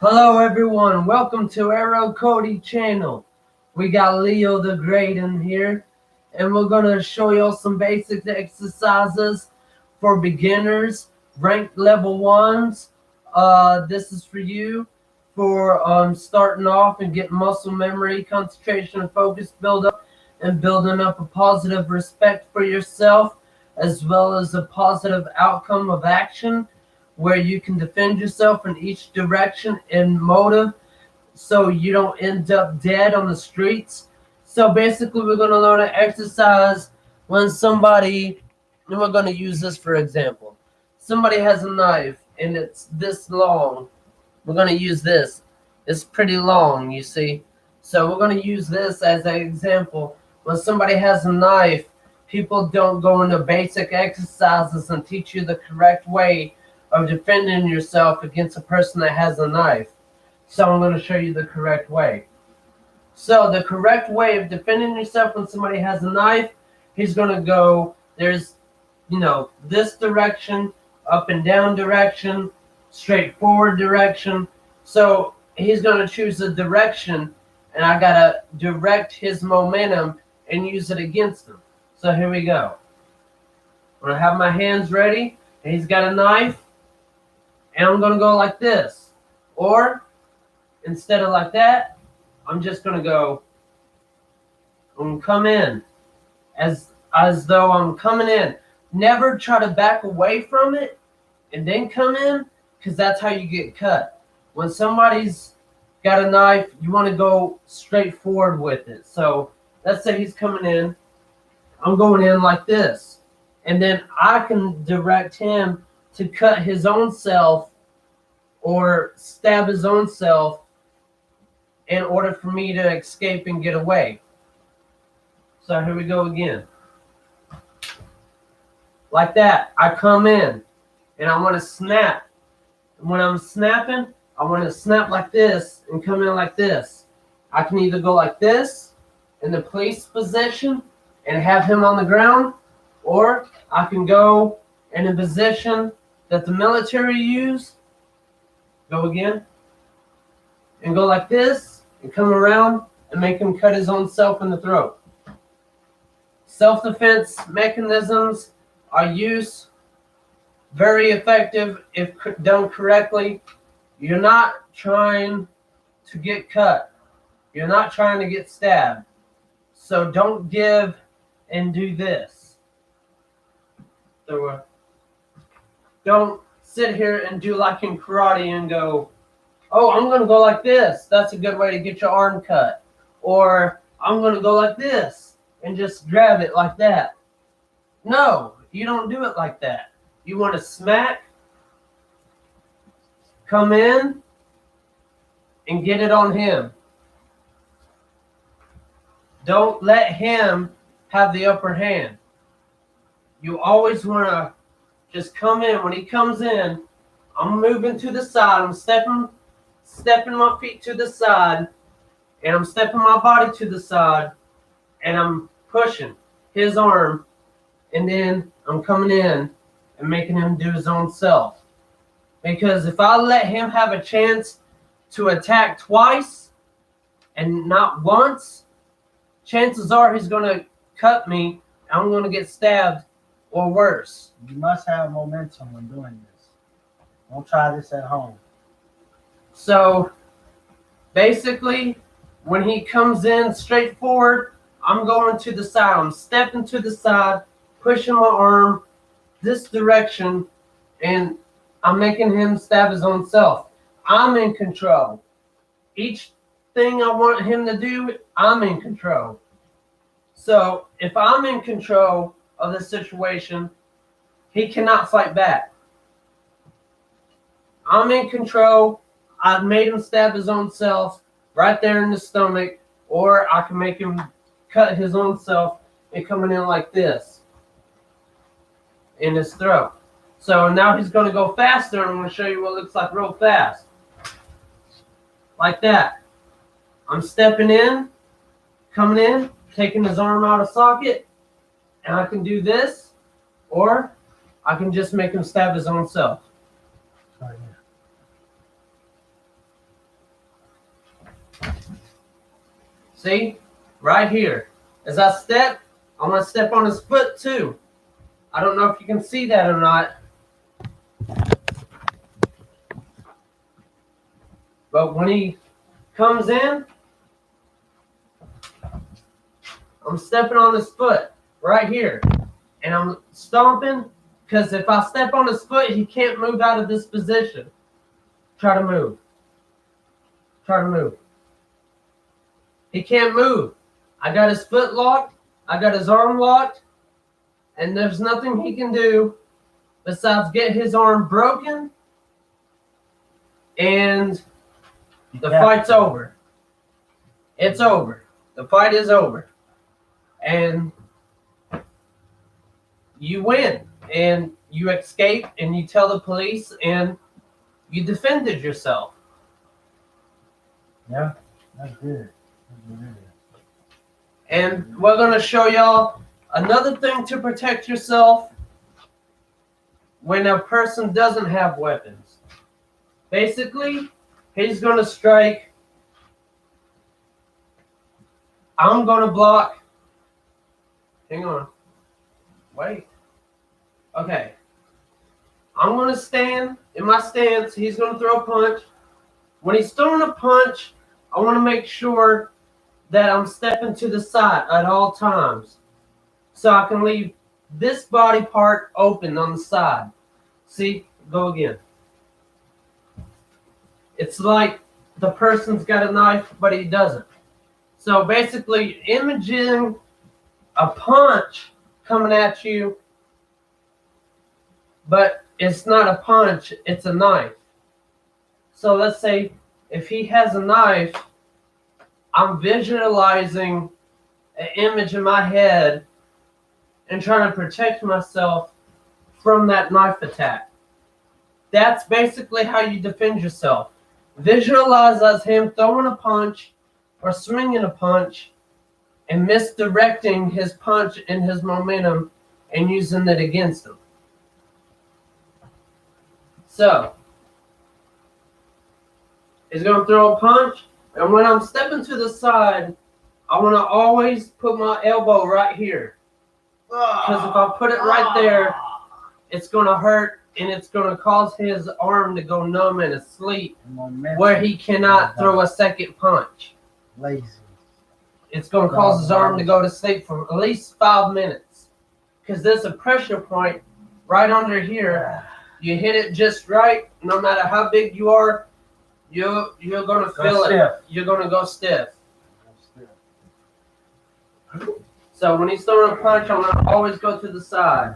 Hello everyone, welcome to arrowcody channel. We got Leo the Great in here, and we're going to show y'all some basic exercises for beginners, ranked level 1s. This is for you for starting off and getting muscle memory, concentration, and focus build up, and building up a positive respect for yourself, as well as a positive outcome of action where you can defend yourself in each direction and motive so you don't end up dead on the streets. So basically we're going to learn an exercise when somebody, and we're going to use this for example. Somebody has a knife and it's this long. We're going to use this. It's pretty long, you see. So we're going to use this as an example. When somebody has a knife, people don't go into basic exercises and teach you the correct way of defending yourself against a person that has a knife. So I'm going to show you the correct way. So the correct way of defending yourself when somebody has a knife, he's going to go, there's, this direction, up and down direction, straight forward direction. So he's going to choose a direction, and I got to direct his momentum and use it against him. So here we go. I'm going to have my hands ready, and he's got a knife. And I'm going to go like this. Or, instead of like that, I'm just going to go, I'm going to come in as though I'm coming in. Never try to back away from it and then come in, because that's how you get cut. When somebody's got a knife, you want to go straight forward with it. So, let's say he's coming in. I'm going in like this. And then I can direct him to cut his own self or stab his own self in order for me to escape and get away. So here we go again. Like that. I come in and I want to snap. And when I'm snapping, I want to snap like this and come in like this. I can either go like this in the police position and have him on the ground, or I can go in a position that the military use. Go again. And go like this and come around and make him cut his own self in the throat. Self-defense mechanisms are used, very effective if done correctly. You're not trying to get cut. You're not trying to get stabbed. So don't give and do this. So don't sit here and do like in karate and go, oh, I'm going to go like this. That's a good way to get your arm cut. Or I'm going to go like this and just grab it like that. No, you don't do it like that. You want to smack, come in, and get it on him. Don't let him have the upper hand. You always want to just come in. When he comes in, I'm moving to the side. I'm stepping my feet to the side, and I'm stepping my body to the side, and I'm pushing his arm, and then I'm coming in and making him do his own self. Because if I let him have a chance to attack twice and not once, chances are he's going to cut me, and I'm going to get stabbed or worse. You must have momentum when doing this. Don't try this at home. So basically, when he comes in straight forward, I'm going to the side. I'm stepping to the side, pushing my arm this direction, and I'm making him stab his own self. I'm in control. Each thing I want him to do, I'm in control. So if I'm in control of the situation, he cannot fight back. I'm in control. I've made him stab his own self right there in the stomach, or I can make him cut his own self and coming in like this in his throat. So now he's going to go faster, and I'm going to show you what looks like real fast. Like that. I'm stepping in, coming in, taking his arm out of socket, and I can do this, or I can just make him stab his own self. Try here. See? Right here. As I step, I'm going to step on his foot too. I don't know if you can see that or not. But when he comes in, I'm stepping on his foot right here. And I'm stomping, because if I step on his foot, he can't move out of this position. Try to move. Try to move. He can't move. I got his foot locked. I got his arm locked. And there's nothing he can do besides get his arm broken. And the fight's over. It's over. The fight is over. And you win. And you escape and you tell the police and you defended yourself. Yeah, that's good. That's good. And we're going to show y'all another thing to protect yourself when a person doesn't have weapons. Basically, he's going to strike. I'm going to block. Hang on. Wait. Okay. I'm going to stand in my stance. He's going to throw a punch. When he's throwing a punch, I want to make sure that I'm stepping to the side at all times. So I can leave this body part open on the side. See? Go again. It's like the person's got a knife, but he doesn't. So basically, imaging a punch coming at you, but it's not a punch, it's a knife. So let's say if he has a knife, I'm visualizing an image in my head and trying to protect myself from that knife attack. That's basically how you defend yourself. Visualize as him throwing a punch or swinging a punch and misdirecting his punch and his momentum and using it against him. So, he's going to throw a punch, and when I'm stepping to the side, I want to always put my elbow right here. Because if I put it right there, it's going to hurt, and it's going to cause his arm to go numb and asleep, where he cannot throw a second punch. Lazy. It's going to cause his arm to go to sleep for at least 5 minutes. Because there's a pressure point right under here. You hit it just right, no matter how big you are, you're going to feel it. You're going to go stiff. So when he's throwing a punch, I'm going to always go to the side.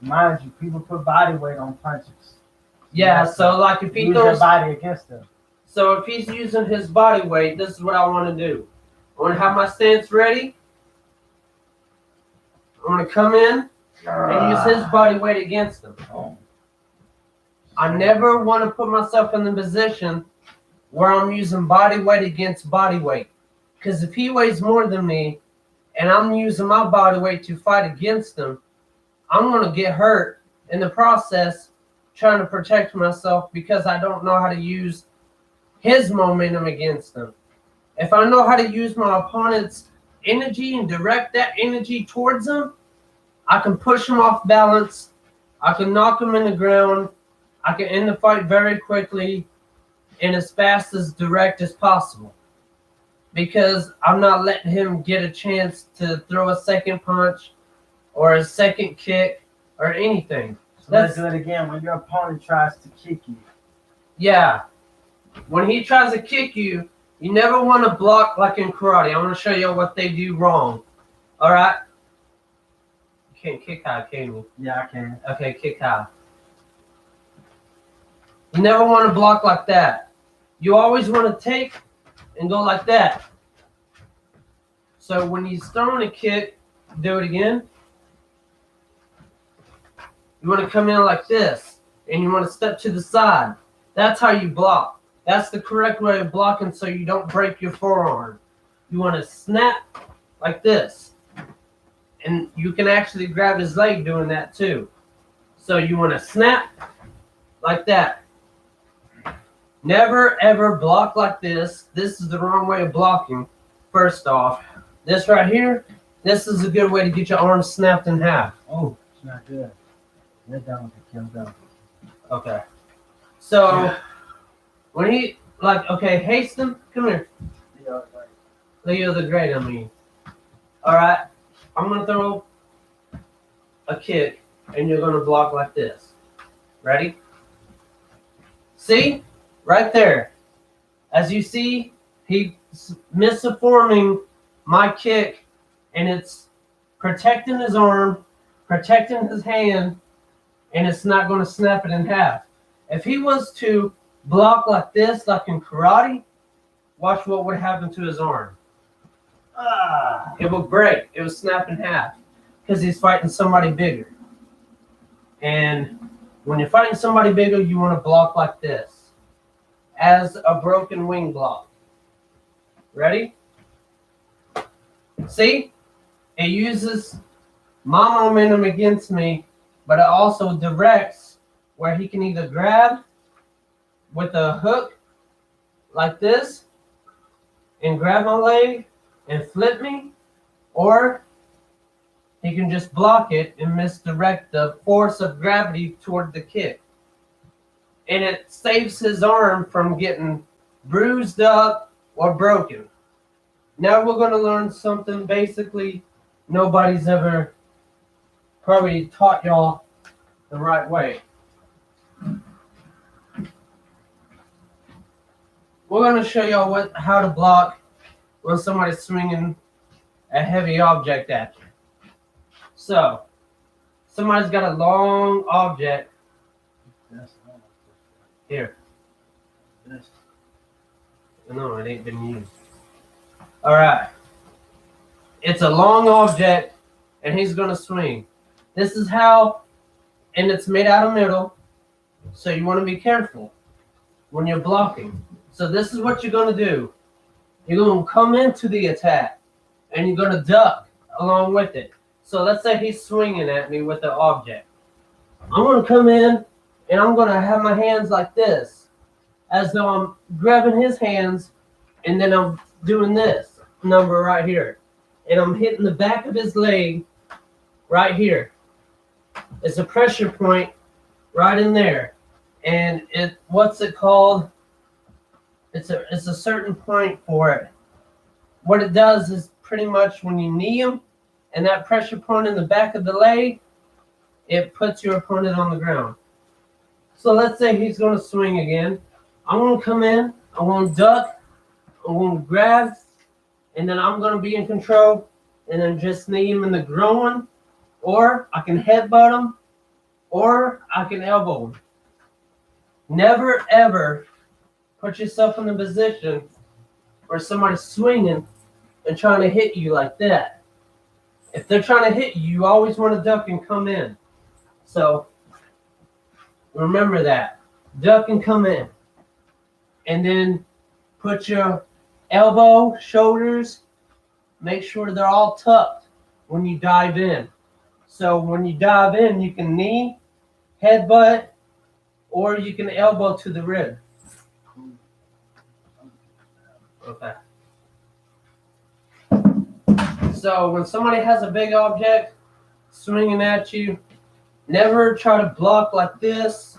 Mind you, people put body weight on punches. Yeah, so like if he throws your body against them. So if he's using his body weight, this is what I want to do. I want to have my stance ready. I want to come in and use his body weight against him. I never want to put myself in the position where I'm using body weight against body weight. Because if he weighs more than me and I'm using my body weight to fight against him, I'm going to get hurt in the process trying to protect myself because I don't know how to use his momentum against him. If I know how to use my opponent's energy and direct that energy towards him, I can push him off balance. I can knock him in the ground. I can end the fight very quickly and as fast as direct as possible. Because I'm not letting him get a chance to throw a second punch or a second kick or anything. So let's do it again. When your opponent tries to kick you. Yeah. When he tries to kick you, you never want to block like in karate. I want to show you what they do wrong. All right? You can't kick high, can you? Yeah, I can. Okay, kick high. You never want to block like that. You always want to take and go like that. So when he's throwing a kick, do it again. You want to come in like this, and you want to step to the side. That's how you block. That's the correct way of blocking so you don't break your forearm. You want to snap like this. And you can actually grab his leg doing that too. So you want to snap like that. Never ever block like this. This is the wrong way of blocking. first off, this right here, this is a good way to get your arm snapped in half. Oh, it's not good. They're done with it. Kill them. Okay. So, when he, like, okay, Haston, come here. Leo the Great, I mean. Alright, I'm going to throw a kick, and you're going to block like this. Ready? See? Right there. As you see, he's misperforming my kick, and it's protecting his arm, protecting his hand, and it's not going to snap it in half. If he was to block like this, like in karate, watch what would happen to his arm. It would break. It would snap in half because he's fighting somebody bigger. And when you're fighting somebody bigger, you want to block like this as a broken wing block. Ready? See? It uses my momentum against me, but it also directs where he can either grab with a hook like this and grab my leg and flip me, or he can just block it and misdirect the force of gravity toward the kick. And it saves his arm from getting bruised up or broken. Now we're going to learn something basically nobody's ever probably taught y'all the right way. We're going to show y'all how to block when somebody's swinging a heavy object at you. So, somebody's got a long object. Here. No, it ain't been used. Alright. It's a long object, and he's going to swing. This is how, and it's made out of metal, so you want to be careful when you're blocking. So this is what you're going to do. You're going to come into the attack, and you're going to duck along with it. So let's say he's swinging at me with the object. I'm going to come in, and I'm going to have my hands like this, as though I'm grabbing his hands, and then I'm doing this number right here. And I'm hitting the back of his leg right here. It's a pressure point right in there. And what's it called? It's a certain point for it. What it does is pretty much when you knee him, and that pressure point in the back of the leg, it puts your opponent on the ground. So let's say he's going to swing again. I'm going to come in, I'm going to duck, I'm going to grab, and then I'm going to be in control, and then just knee him in the groin, or I can headbutt him, or I can elbow him. Never, ever put yourself in a position where somebody's swinging and trying to hit you like that. If they're trying to hit you, you always want to duck and come in. So remember that. Duck and come in. And then put your elbow, shoulders, make sure they're all tucked when you dive in. So when you dive in, you can knee, headbutt, or you can elbow to the rib. Okay. So when somebody has a big object swinging at you, never try to block like this.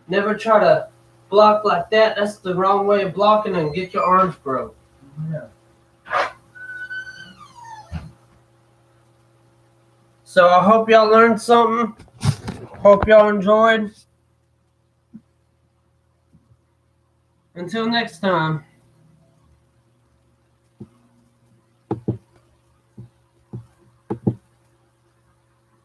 Never try to block like that. That's the wrong way of blocking and get your arms broke. Yeah. So I hope y'all learned something. Hope y'all enjoyed. Until next time.